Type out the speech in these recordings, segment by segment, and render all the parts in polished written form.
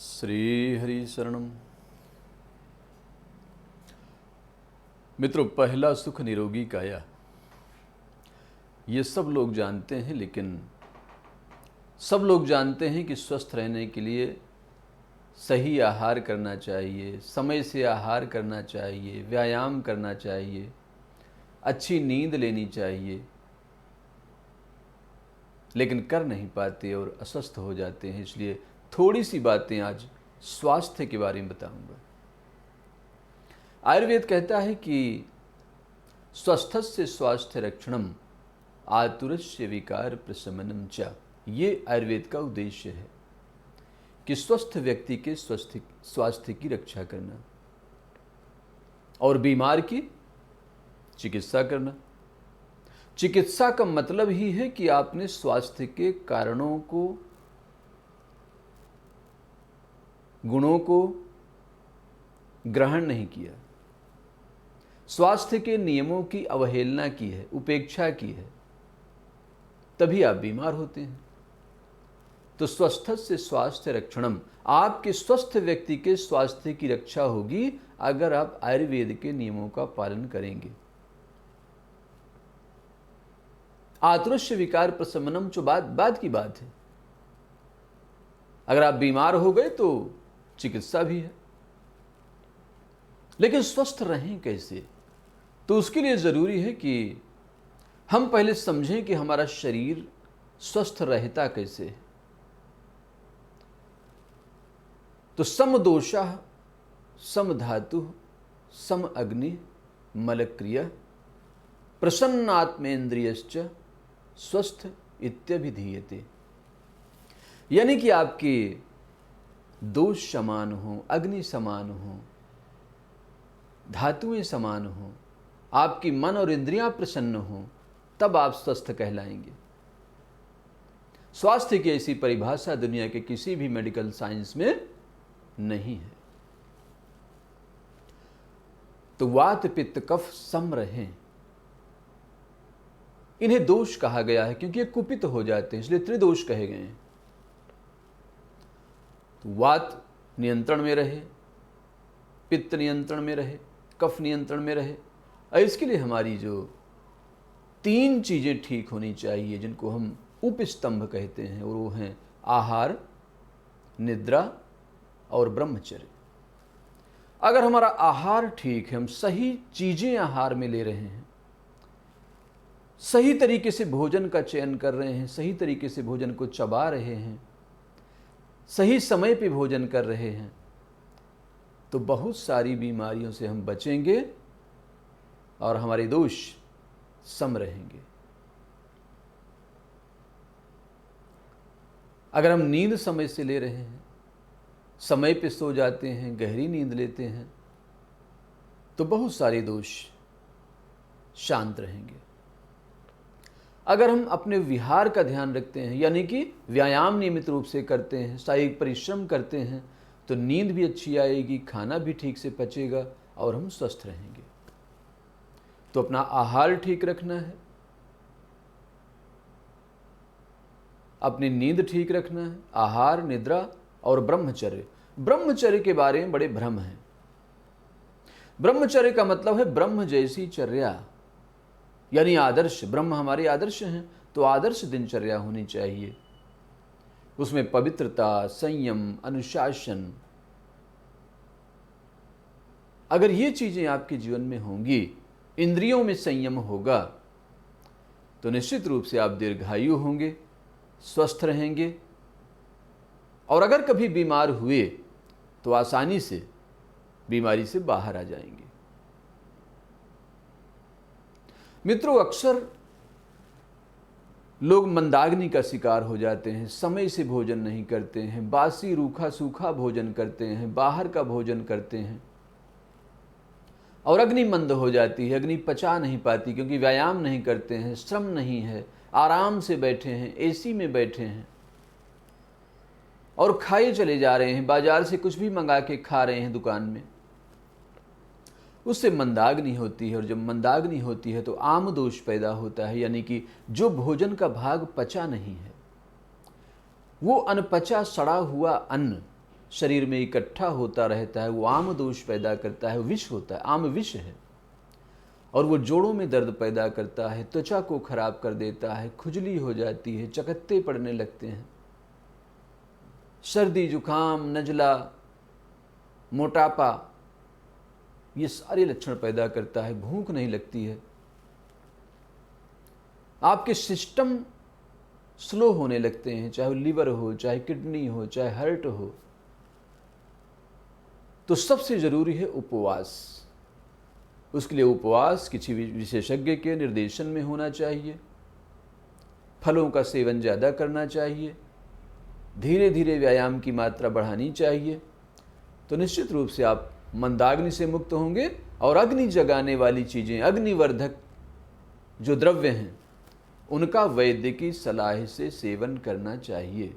श्री हरि शरणम। मित्रों, पहला सुख निरोगी काया, ये सब लोग जानते हैं, लेकिन सब लोग जानते हैं कि स्वस्थ रहने के लिए सही आहार करना चाहिए, समय से आहार करना चाहिए, व्यायाम करना चाहिए, अच्छी नींद लेनी चाहिए, लेकिन कर नहीं पाते और अस्वस्थ हो जाते हैं। इसलिए थोड़ी सी बातें आज स्वास्थ्य के बारे में बताऊंगा। आयुर्वेद कहता है कि स्वस्थस्य स्वास्थ्य रक्षणम आतुरस्य विकार प्रशमनम च। ये आयुर्वेद का उद्देश्य है कि स्वस्थ व्यक्ति के स्वास्थ्य की रक्षा करना और बीमार की चिकित्सा करना। चिकित्सा का मतलब ही है कि आपने स्वास्थ्य के कारणों को, गुणों को ग्रहण नहीं किया, स्वास्थ्य के नियमों की अवहेलना की है, उपेक्षा की है, तभी आप बीमार होते हैं। तो स्वस्थस्य स्वास्थ्य रक्षणम, आपके स्वस्थ व्यक्ति के स्वास्थ्य की रक्षा होगी अगर आप आयुर्वेद के नियमों का पालन करेंगे। आतुरस्य विकार प्रशमनम जो बात की बात है। अगर आप बीमार हो गए तो चिकित्सा भी है, लेकिन स्वस्थ रहें कैसे? तो उसके लिए जरूरी है कि हम पहले समझें कि हमारा शरीर स्वस्थ रहता कैसे है। तो सम दोषः सम धातु सम अग्नि मलक्रिया प्रसन्नात्मेन्द्रियश्च स्वस्थ इत्यभिधीयते। यानी कि आपके दोष समान हो, अग्नि समान हो, धातुएं समान हो, आपकी मन और इंद्रियां प्रसन्न हो, तब आप स्वस्थ कहलाएंगे। स्वास्थ्य की ऐसी परिभाषा दुनिया के किसी भी मेडिकल साइंस में नहीं है। तो वात पित्त कफ सम रहें, इन्हें दोष कहा गया है क्योंकि ये कुपित हो जाते हैं, इसलिए त्रिदोष कहे गए हैं। तो वात नियंत्रण में रहे, पित्त नियंत्रण में रहे, कफ नियंत्रण में रहे। और इसके लिए हमारी जो तीन चीजें ठीक होनी चाहिए, जिनको हम उपस्तंभ कहते हैं, और वो हैं आहार, निद्रा और ब्रह्मचर्य। अगर हमारा आहार ठीक है, हम सही चीजें आहार में ले रहे हैं, सही तरीके से भोजन का चयन कर रहे हैं, सही तरीके से भोजन को चबा रहे हैं, सही समय पे भोजन कर रहे हैं, तो बहुत सारी बीमारियों से हम बचेंगे और हमारे दोष सम रहेंगे। अगर हम नींद समय से ले रहे हैं, समय पे सो जाते हैं, गहरी नींद लेते हैं, तो बहुत सारे दोष शांत रहेंगे। अगर हम अपने विहार का ध्यान रखते हैं, यानी कि व्यायाम नियमित रूप से करते हैं, शारीरिक परिश्रम करते हैं, तो नींद भी अच्छी आएगी, खाना भी ठीक से पचेगा और हम स्वस्थ रहेंगे। तो अपना आहार ठीक रखना है, अपनी नींद ठीक रखना है, आहार, निद्रा और ब्रह्मचर्य। ब्रह्मचर्य के बारे में बड़े भ्रम हैं। ब्रह्मचर्य का मतलब है ब्रह्म जैसी चर्या, यानी आदर्श। ब्रह्म हमारे आदर्श हैं, तो आदर्श दिनचर्या होनी चाहिए। उसमें पवित्रता, संयम, अनुशासन, अगर ये चीजें आपके जीवन में होंगी, इंद्रियों में संयम होगा, तो निश्चित रूप से आप दीर्घायु होंगे, स्वस्थ रहेंगे, और अगर कभी बीमार हुए तो आसानी से बीमारी से बाहर आ जाएंगे। मित्रों, अक्सर लोग मंदाग्नि का शिकार हो जाते हैं, समय से भोजन नहीं करते हैं, बासी रूखा सूखा भोजन करते हैं, बाहर का भोजन करते हैं, और अग्नि मंद हो जाती है, अग्नि पचा नहीं पाती, क्योंकि व्यायाम नहीं करते हैं, श्रम नहीं है, आराम से बैठे हैं, एसी में बैठे हैं और खाए चले जा रहे हैं, बाजार से कुछ भी मंगा के खा रहे हैं दुकान में। उससे मंदाग्नि होती है, और जब मंदाग्नि होती है तो आम दोष पैदा होता है, यानी कि जो भोजन का भाग पचा नहीं है, वो अनपचा सड़ा हुआ अन्न शरीर में इकट्ठा होता रहता है वो आम दोष पैदा करता है, विष होता है, आम विष है, और वो जोड़ों में दर्द पैदा करता है, त्वचा को खराब कर देता है, खुजली हो जाती है, चकत्ते पड़ने लगते हैं, सर्दी जुकाम नजला मोटापा, ये सारे लक्षण पैदा करता है, भूख नहीं लगती है, आपके सिस्टम स्लो होने लगते हैं, चाहे लिवर हो, चाहे किडनी हो, चाहे हार्ट हो। तो सबसे जरूरी है उपवास। उसके लिए उपवास किसी विशेषज्ञ के निर्देशन में होना चाहिए, फलों का सेवन ज़्यादा करना चाहिए, धीरे धीरे व्यायाम की मात्रा बढ़ानी चाहिए। तो निश्चित रूप से आप मंदाग्नि से मुक्त होंगे और अग्नि जगाने वाली चीज़ें, अग्निवर्धक जो द्रव्य हैं, उनका वैद्य की सलाह से सेवन करना चाहिए।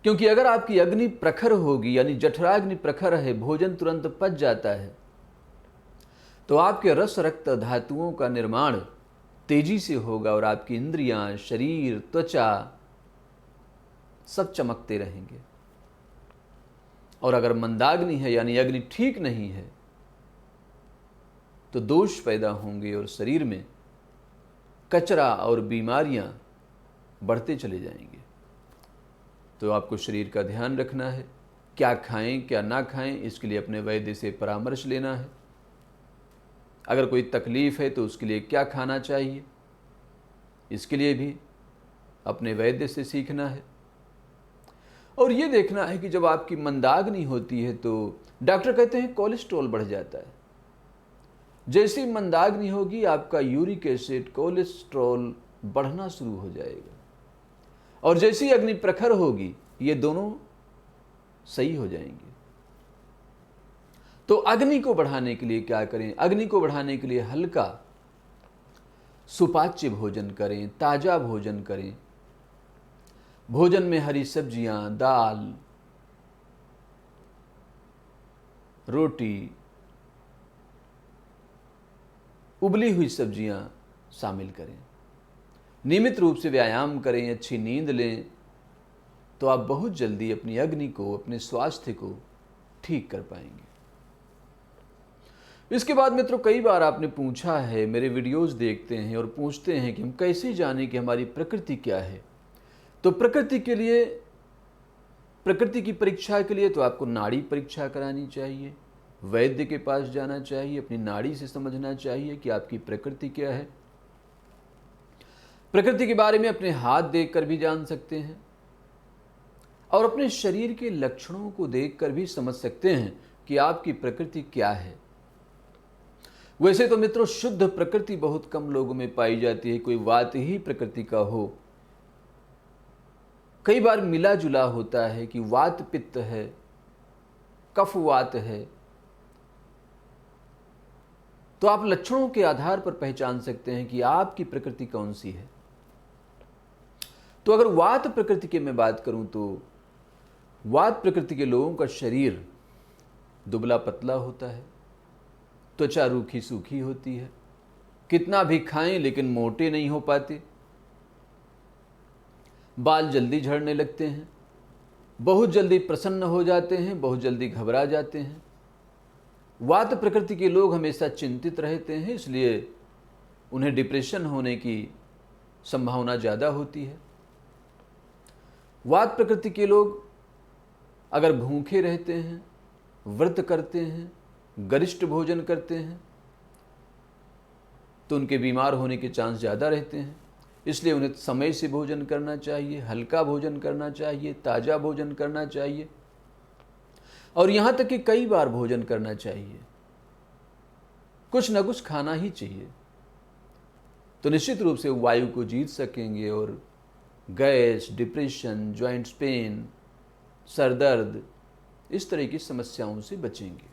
क्योंकि अगर आपकी अग्नि प्रखर होगी, यानी जठराग्नि प्रखर है, भोजन तुरंत पच जाता है, तो आपके रस रक्त धातुओं का निर्माण तेजी से होगा और आपकी इंद्रियां, शरीर, त्वचा सब चमकते रहेंगे। और अगर मंदाग्नि है यानी अग्नि ठीक नहीं है तो दोष पैदा होंगे और शरीर में कचरा और बीमारियां बढ़ते चले जाएंगे। तो आपको शरीर का ध्यान रखना है, क्या खाएं क्या ना खाएं, इसके लिए अपने वैद्य से परामर्श लेना है। अगर कोई तकलीफ है तो उसके लिए क्या खाना चाहिए, इसके लिए भी अपने वैद्य से सीखना है। और ये देखना है कि जब आपकी मंदाग्नि होती है तो डॉक्टर कहते हैं कोलेस्ट्रॉल बढ़ जाता है। जैसी मंदाग्नि होगी आपका यूरिक एसिड, कोलेस्ट्रॉल बढ़ना शुरू हो जाएगा, और जैसी अग्नि प्रखर होगी ये दोनों सही हो जाएंगे। तो अग्नि को बढ़ाने के लिए क्या करें? अग्नि को बढ़ाने के लिए हल्का सुपाच्य भोजन करें, ताजा भोजन करें। भोजन में हरी सब्जियां, दाल, रोटी, उबली हुई सब्जियां शामिल करें। नियमित रूप से व्यायाम करें, अच्छी नींद लें, तो आप बहुत जल्दी अपनी अग्नि को, अपने स्वास्थ्य को ठीक कर पाएंगे। इसके बाद मित्रों, कई बार आपने पूछा है, मेरे वीडियोस देखते हैं और पूछते हैं कि हम कैसे जानें कि हमारी प्रकृति क्या है। तो प्रकृति के लिए, प्रकृति की परीक्षा के लिए तो आपको नाड़ी परीक्षा करानी चाहिए, वैद्य के पास जाना चाहिए, अपनी नाड़ी से समझना चाहिए कि आपकी प्रकृति क्या है। प्रकृति के बारे में अपने हाथ देखकर भी जान सकते हैं और अपने शरीर के लक्षणों को देखकर भी समझ सकते हैं कि आपकी प्रकृति क्या है। वैसे तो मित्रों, शुद्ध प्रकृति बहुत कम लोगों में पाई जाती है, कोई वात ही प्रकृति का हो। कई बार मिला जुला होता है कि वात पित्त है, कफ वात है। तो आप लक्षणों के आधार पर पहचान सकते हैं कि आपकी प्रकृति कौन सी है। तो अगर वात प्रकृति की मैं बात करूं तो वात प्रकृति के लोगों का शरीर दुबला पतला होता है, त्वचा रूखी सूखी होती है, कितना भी खाएं लेकिन मोटे नहीं हो पाते, बाल जल्दी झड़ने लगते हैं, बहुत जल्दी प्रसन्न हो जाते हैं, बहुत जल्दी घबरा जाते हैं। वात प्रकृति के लोग हमेशा चिंतित रहते हैं, इसलिए उन्हें डिप्रेशन होने की संभावना ज़्यादा होती है। वात प्रकृति के लोग अगर भूखे रहते हैं, व्रत करते हैं, गरिष्ठ भोजन करते हैं, तो उनके बीमार होने के चांस ज़्यादा रहते हैं। इसलिए उन्हें समय से भोजन करना चाहिए, हल्का भोजन करना चाहिए, ताज़ा भोजन करना चाहिए, और यहाँ तक कि कई बार भोजन करना चाहिए। कुछ न कुछ खाना ही चाहिए। तो निश्चित रूप से वायु को जीत सकेंगे और gas, depression, joints pain, sir दर्द, इस तरह की समस्याओं से बचेंगे।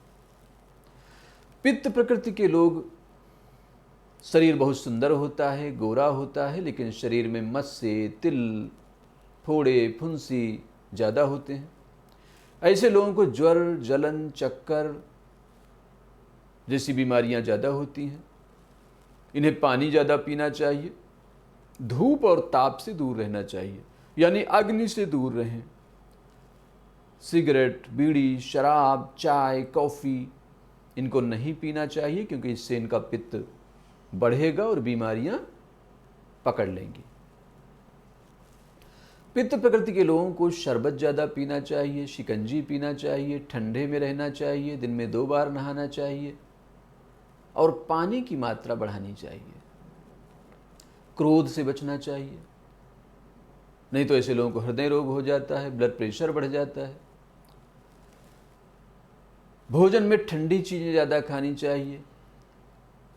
पित्त प्रकृति के लोग, शरीर बहुत सुंदर होता है, गोरा होता है, लेकिन शरीर में मस्से, तिल, फोड़े, फुंसी ज़्यादा होते हैं। ऐसे लोगों को ज्वर, जलन, चक्कर जैसी बीमारियां ज़्यादा होती हैं। इन्हें पानी ज़्यादा पीना चाहिए, धूप और ताप से दूर रहना चाहिए, यानी अग्नि से दूर रहें। सिगरेट, बीड़ी, शराब, चाय, कॉफ़ी इनको नहीं पीना चाहिए, क्योंकि इससे इनका पित्त बढ़ेगा और बीमारियां पकड़ लेंगी। पित्त प्रकृति के लोगों को शरबत ज़्यादा पीना चाहिए, शिकंजी पीना चाहिए, ठंडे में रहना चाहिए, दिन में 2 बार नहाना चाहिए और पानी की मात्रा बढ़ानी चाहिए। क्रोध से बचना चाहिए, नहीं तो ऐसे लोगों को हृदय रोग हो जाता है, ब्लड प्रेशर बढ़ जाता है। भोजन में ठंडी चीज़ें ज़्यादा खानी चाहिए,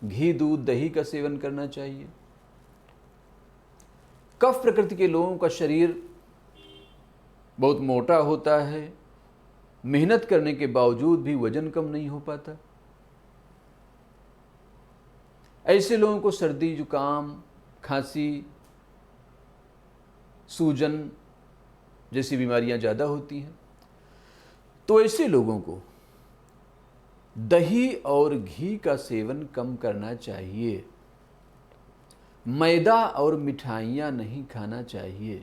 घी, दूध, दही का सेवन करना चाहिए। कफ प्रकृति के लोगों का शरीर बहुत मोटा होता है, मेहनत करने के बावजूद भी वजन कम नहीं हो पाता। ऐसे लोगों को सर्दी, जुकाम, खांसी, सूजन जैसी बीमारियां ज़्यादा होती हैं। तो ऐसे लोगों को दही और घी का सेवन कम करना चाहिए। मैदा और मिठाइयाँ नहीं खाना चाहिए।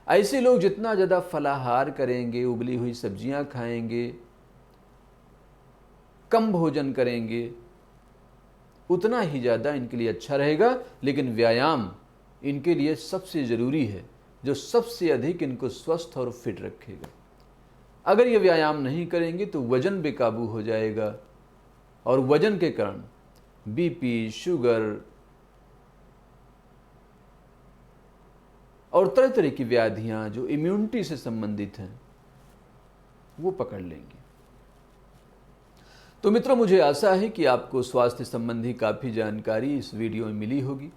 ऐसे लोग जितना ज़्यादा फलाहार करेंगे, उबली हुई सब्जियां खाएंगे, कम भोजन करेंगे, उतना ही ज़्यादा इनके लिए अच्छा रहेगा। लेकिन व्यायाम इनके लिए सबसे ज़रूरी है, जो सबसे अधिक इनको स्वस्थ और फिट रखेगा। अगर ये व्यायाम नहीं करेंगे तो वज़न बेकाबू हो जाएगा और वज़न के कारण बीपी, शुगर और तरह तरह की व्याधियां जो इम्यूनिटी से संबंधित हैं वो पकड़ लेंगी। तो मित्रों, मुझे आशा है कि आपको स्वास्थ्य संबंधी काफ़ी जानकारी इस वीडियो में मिली होगी।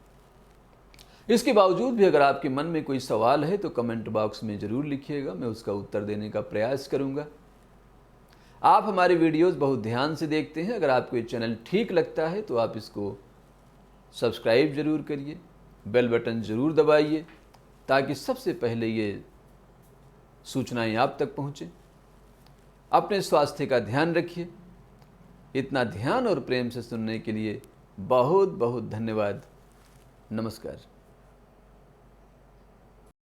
इसके बावजूद भी अगर आपके मन में कोई सवाल है तो कमेंट बॉक्स में ज़रूर लिखिएगा, मैं उसका उत्तर देने का प्रयास करूंगा। आप हमारे वीडियोस बहुत ध्यान से देखते हैं। अगर आपको ये चैनल ठीक लगता है तो आप इसको सब्सक्राइब ज़रूर करिए, बेल बटन ज़रूर दबाइए, ताकि सबसे पहले ये सूचनाएं आप तक पहुँचें। अपने स्वास्थ्य का ध्यान रखिए। इतना ध्यान और प्रेम से सुनने के लिए बहुत बहुत धन्यवाद। नमस्कार।